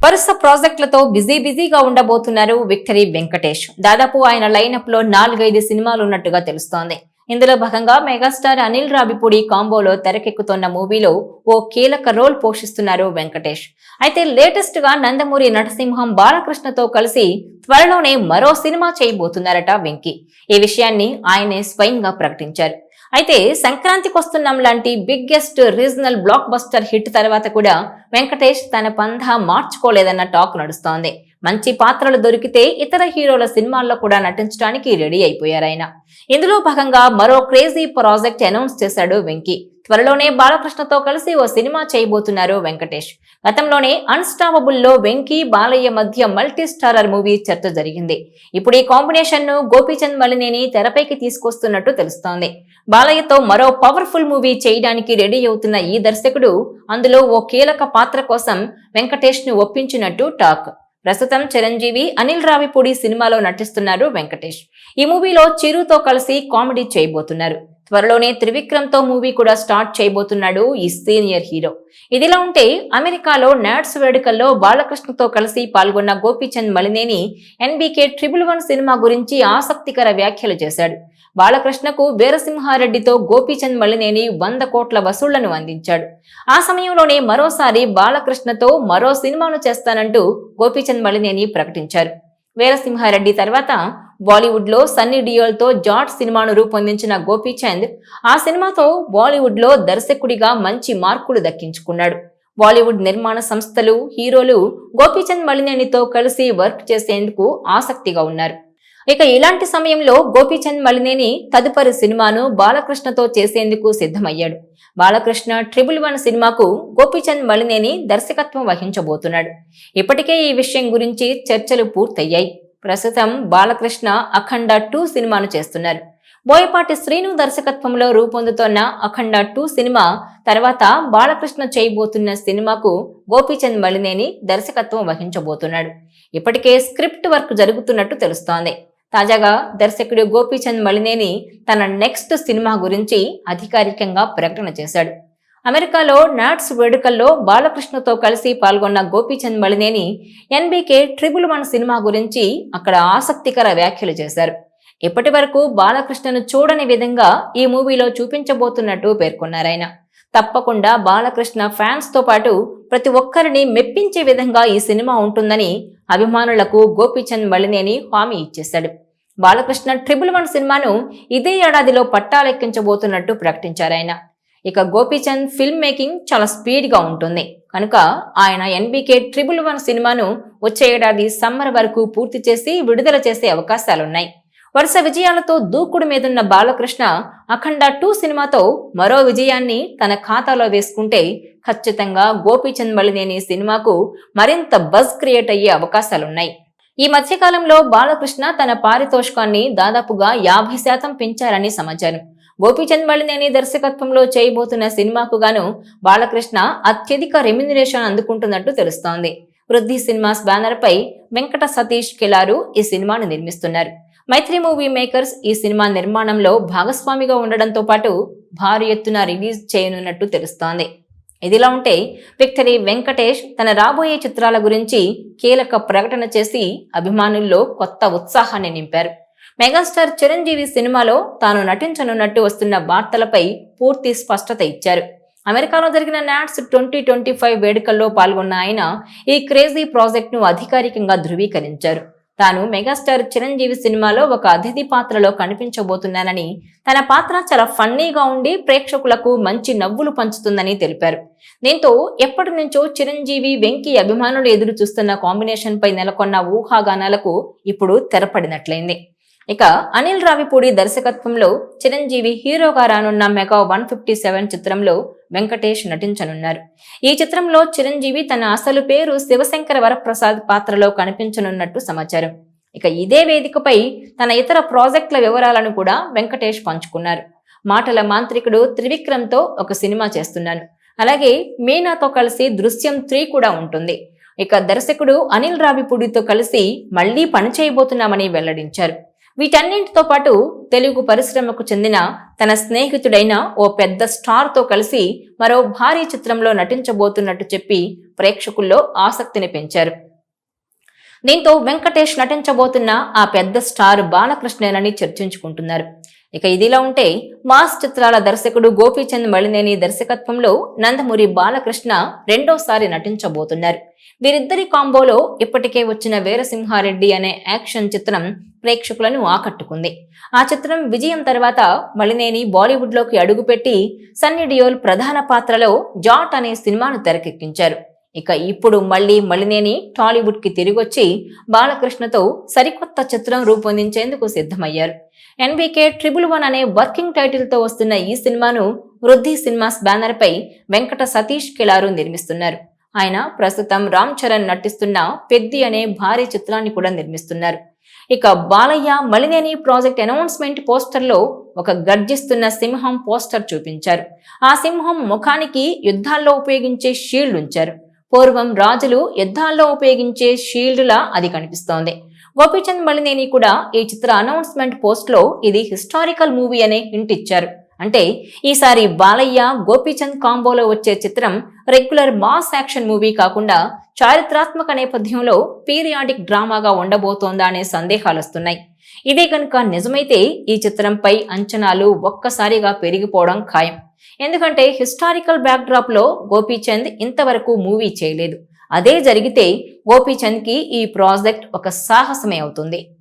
వరుస ప్రాజెక్టులతో బిజీగా ఉండబోతున్నారు విక్టరీ వెంకటేష్. దాదాపు ఆయన లైనప్ లో 4-5 సినిమాలు ఉన్నట్టుగా తెలుస్తోంది. ఇందులో భాగంగా మెగాస్టార్ అనిల్ రావిపూడి కాంబోలో తెరకెక్కుతున్న మూవీలో ఓ కీలక రోల్ పోషిస్తున్నారు వెంకటేష్. అయితే లేటెస్ట్ గా నందమూరి నటసింహం బాలకృష్ణతో కలిసి త్వరలోనే మరో సినిమా చేయబోతున్నారట వెంకీ. ఈ విషయాన్ని ఆయనే స్వయంగా ప్రకటించారు. అయితే సంక్రాంతికి వస్తున్నాం లాంటి biggest regional block buster hit తర్వాత కూడా వెంకటేష్ తన పంధా మార్చుకోలేదన్న టాక్ నడుస్తోంది. మంచి పాత్రలు దొరికితే ఇతర హీరోల సినిమాల్లో కూడా నటించడానికి రెడీ అయిపోయారాయన. ఇందులో భాగంగా మరో క్రేజీ ప్రాజెక్ట్ అనౌన్స్ చేశాడు వెంకీ. త్వరలోనే బాలకృష్ణతో కలిసి ఓ సినిమా చేయబోతున్నారు వెంకటేష్. గతంలోనే అన్స్టాపబుల్ లో వెంకీ బాలయ్య మధ్య మల్టీ స్టారర్ మూవీ చర్చ జరిగింది. ఇప్పుడు ఈ కాంబినేషన్ ను గోపీచంద్ మలినేని తెరపైకి తీసుకొస్తున్నట్టు తెలుస్తోంది. బాలయ్యతో మరో పవర్ఫుల్ మూవీ చేయడానికి రెడీ అవుతున్న ఈ దర్శకుడు అందులో ఓ కీలక పాత్ర కోసం వెంకటేష్ ను ఒప్పించినట్టు టాక్. ప్రస్తుతం చిరంజీవి అనిల్ రావిపూడి సినిమాలో నటిస్తున్నారు వెంకటేష్. ఈ మూవీలో చిరుతో కలిసి కామెడీ చేయబోతున్నారు. త్వరలోనే త్రివిక్రమ్ తో మూవీ కూడా స్టార్ట్ చేయబోతున్నాడు ఈ సీనియర్ హీరో. ఇదిలా ఉంటే అమెరికాలో నాట్స్ వేడుకల్లో బాలకృష్ణతో కలిసి పాల్గొన్న గోపీచంద్ మలినేని NBK 111 సినిమా గురించి ఆసక్తికర వ్యాఖ్యలు చేశాడు. బాలకృష్ణకు వీరసింహారెడ్డితో గోపీచంద్ మలినేని 100 కోట్ల వసూళ్లను అందించాడు. ఆ సమయంలోనే మరోసారి బాలకృష్ణతో మరో సినిమాను చేస్తానంటూ గోపీచంద్ మలినేని ప్రకటించారు. వీరసింహారెడ్డి తర్వాత బాలీవుడ్ లో సన్నీ డియోల్ తో జాట్ సినిమాను రూపొందించిన గోపీచంద్ ఆ సినిమాతో బాలీవుడ్ లో దర్శకుడిగా మంచి మార్కులు దక్కించుకున్నాడు. బాలీవుడ్ నిర్మాణ సంస్థలు, హీరోలు గోపీచంద్ మలినేనితో కలిసి వర్క్ చేసేందుకు ఆసక్తిగా ఉన్నారు. ఇక ఇలాంటి సమయంలో గోపీచంద్ మలినేని తదుపరి సినిమాను బాలకృష్ణతో చేసేందుకు సిద్ధమయ్యాడు. బాలకృష్ణ 111 సినిమాకు గోపీచంద్ మలినేని దర్శకత్వం వహించబోతున్నాడు. ఇప్పటికే ఈ విషయం గురించి చర్చలు పూర్తయ్యాయి. ప్రస్తుతం బాలకృష్ణ అఖండ 2 సినిమాను చేస్తున్నారు. బోయపాటి శ్రీను దర్శకత్వంలో రూపొందుతోన్న అఖండ 2 సినిమా తర్వాత బాలకృష్ణ చేయబోతున్న సినిమాకు గోపీచంద్ మలినేని దర్శకత్వం వహించబోతున్నాడు. ఇప్పటికే స్క్రిప్ట్ వర్క్ జరుగుతున్నట్టు తెలుస్తోంది. తాజాగా దర్శకుడు గోపీచంద్ మలినేని తన నెక్స్ట్ సినిమా గురించి అధికారికంగా ప్రకటన చేశాడు. అమెరికాలో నాట్స్ వేడుకల్లో బాలకృష్ణతో కలిసి పాల్గొన్న గోపీచంద్ మలినేని NBK 111 సినిమా గురించి అక్కడ ఆసక్తికర వ్యాఖ్యలు చేశారు. ఇప్పటి వరకు బాలకృష్ణను చూడని విధంగా ఈ మూవీలో చూపించబోతున్నట్టు పేర్కొన్నారాయన. తప్పకుండా బాలకృష్ణ ఫ్యాన్స్ తో పాటు ప్రతి ఒక్కరిని మెప్పించే విధంగా ఈ సినిమా ఉంటుందని అభిమానులకు గోపీచంద్ మలినేని హామీ ఇచ్చేశాడు. బాలకృష్ణ 111 సినిమాను ఇదే ఏడాదిలో పట్టాలెక్కించబోతున్నట్టు ప్రకటించారాయన. ఇక గోపీచంద్ ఫిల్మ్ మేకింగ్ చాలా స్పీడ్ గా ఉంటుంది కనుక ఆయన NBK 111 సినిమాను వచ్చే ఏడాది సమ్మర్ వరకు పూర్తి చేసి విడుదల చేసే అవకాశాలున్నాయి. వరుస విజయాలతో దూకుడు మీదున్న బాలకృష్ణ అఖండ 2 సినిమాతో మరో విజయాన్ని తన ఖాతాలో వేసుకుంటే ఖచ్చితంగా గోపీచంద్ మలినేని సినిమాకు మరింత బజ్ క్రియేట్ అయ్యే అవకాశాలున్నాయి. ఈ మధ్యకాలంలో బాలకృష్ణ తన పారితోషికాన్ని దాదాపుగా 50% పెంచారని సమాచారం. గోపీచంద్ మలినేని దర్శకత్వంలో చేయబోతున్న సినిమాకు గాను బాలకృష్ణ అత్యధిక రెమ్యునరేషన్ అందుకుంటున్నట్టు తెలుస్తోంది. వృద్ధి సినిమాస్ బ్యానర్ పై వెంకట సతీష్ కెలారు ఈ సినిమాను నిర్మిస్తున్నారు. మైత్రి మూవీ మేకర్స్ ఈ సినిమా నిర్మాణంలో భాగస్వామిగా ఉండడంతో పాటు భారీ ఎత్తున రిలీజ్ చేయనున్నట్టు తెలుస్తోంది. ఇదిలా ఉంటే విక్టరీ వెంకటేష్ తన రాబోయే చిత్రాల గురించి కీలక ప్రకటన చేసి అభిమానుల్లో కొత్త ఉత్సాహాన్ని నింపారు. మెగాస్టార్ చిరంజీవి సినిమాలో తాను నటించనున్నట్టు వస్తున్న వార్తలపై పూర్తి స్పష్టత ఇచ్చారు. అమెరికాలో జరిగిన నాట్స్ 2025 వేడుకల్లో పాల్గొన్న ఆయన ఈ క్రేజీ ప్రాజెక్ట్ ను అధికారికంగా ధృవీకరించారు. తాను మెగాస్టార్ చిరంజీవి సినిమాలో ఒక అతిథి పాత్రలో కనిపించబోతున్నానని, తన పాత్ర చాలా ఫన్నీగా ఉండి ప్రేక్షకులకు మంచి నవ్వులు పంచుతుందని తెలిపారు. దీంతో ఎప్పటి నుంచో చిరంజీవి వెంకీ అభిమానులు ఎదురు చూస్తున్న కాంబినేషన్ పై నెలకొన్న ఊహాగానాలకు ఇప్పుడు తెరపడినట్లయింది. ఇక అనిల్ రావిపూడి దర్శకత్వంలో చిరంజీవి హీరోగా రానున్న మెగా 157 చిత్రంలో వెంకటేష్ నటించనున్నారు. ఈ చిత్రంలో చిరంజీవి తన అసలు పేరు శివశంకర వరప్రసాద్ పాత్రలో కనిపించనున్నట్టు సమాచారం. ఇక ఇదే వేదికపై తన ఇతర ప్రాజెక్టుల వివరాలను కూడా వెంకటేష్ పంచుకున్నారు. మాటల మాంత్రికుడు త్రివిక్రమ్ తో ఒక సినిమా చేస్తున్నాను, అలాగే మీనాతో కలిసి దృశ్యం 3 కూడా ఉంటుంది. ఇక దర్శకుడు అనిల్ రావిపూడితో కలిసి మళ్లీ పనిచేయబోతున్నామని వెల్లడించారు. వీటన్నింటితో పాటు తెలుగు పరిశ్రమకు చెందిన తన స్నేహితుడైన ఓ పెద్ద స్టార్ తో కలిసి మరో భారీ చిత్రంలో నటించబోతున్నట్టు చెప్పి ప్రేక్షకుల్లో ఆసక్తిని పెంచారు. దీంతో వెంకటేష్ నటించబోతున్న ఆ పెద్ద స్టార్ బాలకృష్ణేనని చర్చించుకుంటున్నారు. ఇక ఇదిలా ఉంటే మాస్ చిత్రాల దర్శకుడు గోపీచంద్ మలినేని దర్శకత్వంలో నందమూరి బాలకృష్ణ రెండోసారి నటించబోతున్నారు. వీరిద్దరి కాంబోలో ఇప్పటికే వచ్చిన వీరసింహారెడ్డి అనే యాక్షన్ చిత్రం ప్రేక్షకులను ఆకట్టుకుంది. ఆ చిత్రం విజయం తర్వాత మలినేని బాలీవుడ్ లోకి అడుగుపెట్టి సన్నీ డియోల్ ప్రధాన పాత్రలో జాట్ అనే సినిమాను తెరకెక్కించారు. ఇక ఇప్పుడు మళ్లీ మలినేని టాలీవుడ్ కి తిరిగొచ్చి బాలకృష్ణతో సరికొత్త చిత్రం రూపొందించేందుకు సిద్ధమయ్యారు. NBK 111 అనే వర్కింగ్ టైటిల్ తో వస్తున్న ఈ సినిమాను వృద్ధి సినిమాస్ బ్యానర్ పై వెంకట సతీష్ కిలారు నిర్మిస్తున్నారు. ఆయన ప్రస్తుతం రామ్ చరణ్ నటిస్తున్న పెద్ది అనే భారీ చిత్రాన్ని కూడా నిర్మిస్తున్నారు. ఇక Balayya Malineni project announcement poster లో ఒక గర్జిస్తున్న సింహం పోస్టర్ చూపించారు. ఆ సింహం ముఖానికి యుద్ధాల్లో ఉపయోగించే షీల్డ్ ఉంచారు. పూర్వం రాజులు యుద్ధాల్లో ఉపయోగించే షీల్డ్ లా అది కనిపిస్తోంది. గోపీచంద్ మలినేని కూడా ఈ చిత్ర అనౌన్స్మెంట్ పోస్ట్ లో ఇది హిస్టారికల్ మూవీ అనే హింట్ ఇచ్చారు. అంటే ఈసారి బాలయ్య గోపీచంద్ కాంబోలో వచ్చే చిత్రం రెగ్యులర్ మాస్ యాక్షన్ మూవీ కాకుండా చారిత్రాత్మక నేపథ్యంలో పీరియాడిక్ డ్రామాగా ఉండబోతోందా అనే సందేహాలు వస్తున్నాయి. ఇదే కనుక నిజమైతే ఈ చిత్రంపై అంచనాలు ఒక్కసారిగా పెరిగిపోవడం ఖాయం. ఎందుకంటే హిస్టారికల్ బ్యాక్డ్రాప్ లో గోపీచంద్ ఇంతవరకు మూవీ చేయలేదు. అదే జరిగితే గోపీచంద్ కి ఈ ప్రాజెక్ట్ ఒక సాహసమే అవుతుంది.